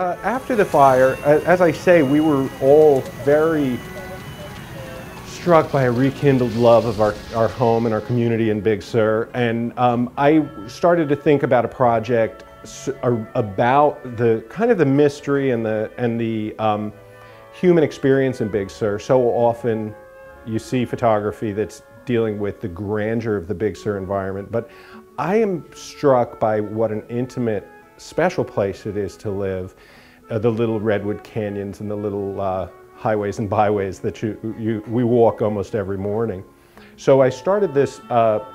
After the fire, as I say, we were all very struck by a rekindled love of our home and our community in Big Sur. And I started to think about a project about the kind of the mystery and the human experience in Big Sur. So often you see photography that's dealing with the grandeur of the Big Sur environment, but I am struck by what an intimate, special place it is to live. The little redwood canyons and the little highways and byways that we walk almost every morning. So I started this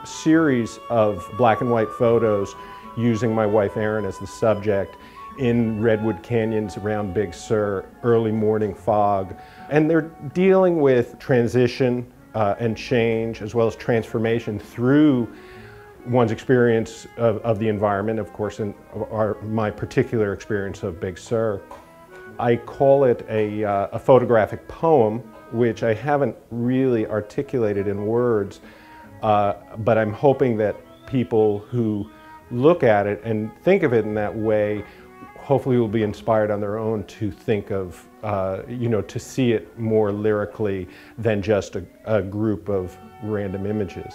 series of black and white photos using my wife Erin as the subject in redwood canyons around Big Sur, early morning fog. And they're dealing with transition and change, as well as transformation through one's experience of the environment, of course, and my particular experience of Big Sur. I call it a photographic poem, which I haven't really articulated in words, but I'm hoping that people who look at it and think of it in that way hopefully will be inspired on their own to think of, to see it more lyrically than just a group of random images.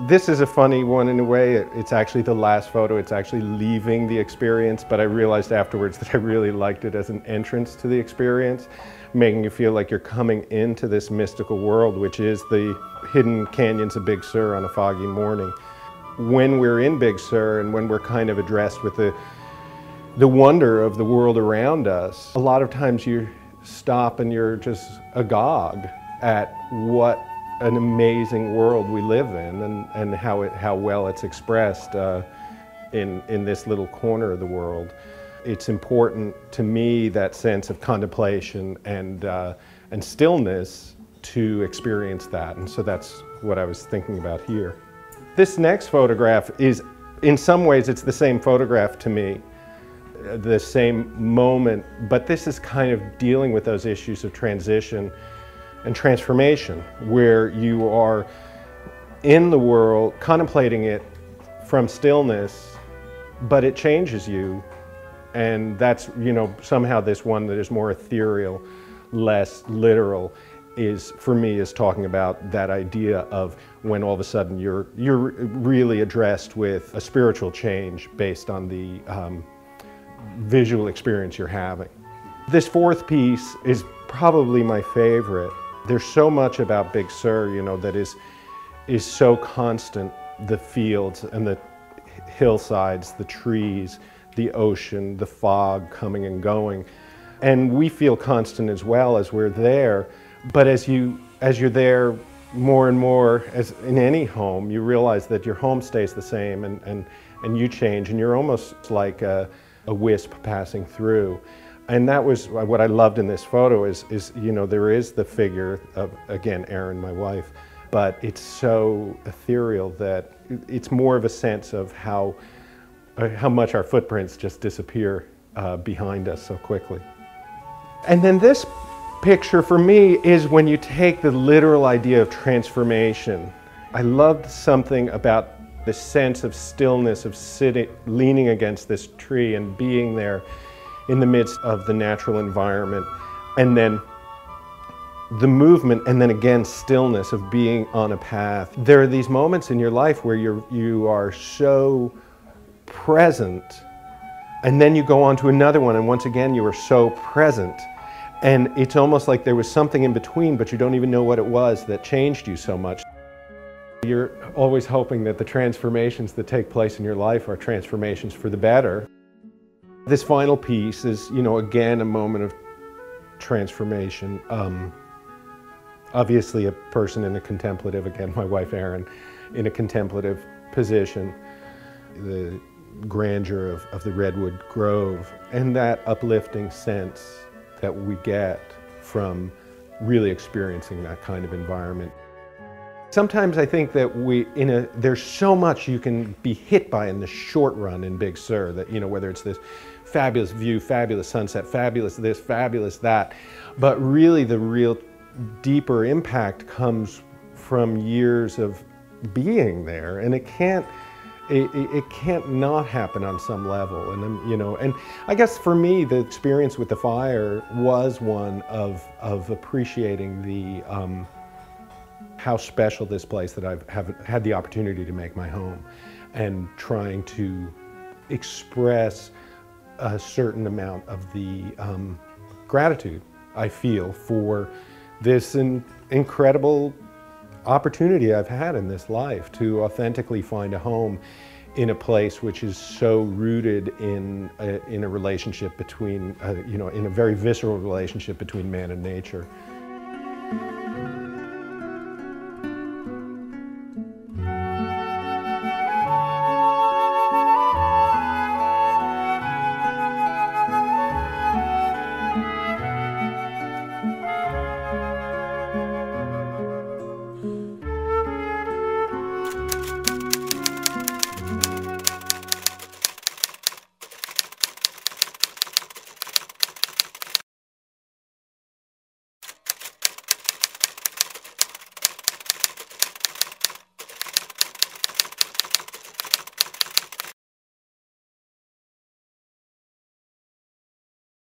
This is a funny one in a way. It's actually the last photo. It's actually leaving the experience, but I realized afterwards that I really liked it as an entrance to the experience, making you feel like you're coming into this mystical world, which is the hidden canyons of Big Sur on a foggy morning. When we're in Big Sur and when we're kind of addressed with the wonder of the world around us, a lot of times you stop and you're just agog at what an amazing world we live in and how well it's expressed in this little corner of the world. It's important to me, that sense of contemplation and stillness, to experience that, and so that's what I was thinking about here. This next photograph is, in some ways, it's the same photograph to me, the same moment, but this is kind of dealing with those issues of transition and transformation, where you are in the world, contemplating it from stillness, but it changes you. And that's, somehow this one that is more ethereal, less literal, for me, is talking about that idea of when all of a sudden you're really addressed with a spiritual change based on the visual experience you're having. This fourth piece is probably my favorite. There's so much about Big Sur, that is so constant. The fields and the hillsides, the trees, the ocean, the fog coming and going. And we feel constant as well as we're there. But as you're there more and more, as in any home, you realize that your home stays the same and you change, and you're almost like a wisp passing through. And that was what I loved in this photo is there is the figure of, again, Erin, my wife, but it's so ethereal that it's more of a sense of how much our footprints just disappear behind us so quickly. And then this picture for me is when you take the literal idea of transformation. I loved something about the sense of stillness, of sitting, leaning against this tree and being there in the midst of the natural environment, and then the movement, and then again stillness of being on a path. There are these moments in your life where you are so present, and then you go on to another one, and once again you are so present, and it's almost like there was something in between, but you don't even know what it was that changed you so much. You're always hoping that the transformations that take place in your life are transformations for the better. This final piece is, again, a moment of transformation. Obviously a person in a contemplative, again, my wife Erin, in a contemplative position. The grandeur of the redwood grove and that uplifting sense that we get from really experiencing that kind of environment. Sometimes I think that there's so much you can be hit by in the short run in Big Sur, that, whether it's this fabulous view, fabulous sunset, fabulous this, fabulous that, but really the real deeper impact comes from years of being there, and it it can't not happen on some level. And you know, and I guess for me, the experience with the fire was one of appreciating the how special this place that I've had the opportunity to make my home, and trying to express a certain amount of the gratitude I feel for this incredible opportunity I've had in this life to authentically find a home in a place which is so rooted in a relationship between, you know, in a very visceral relationship between man and nature.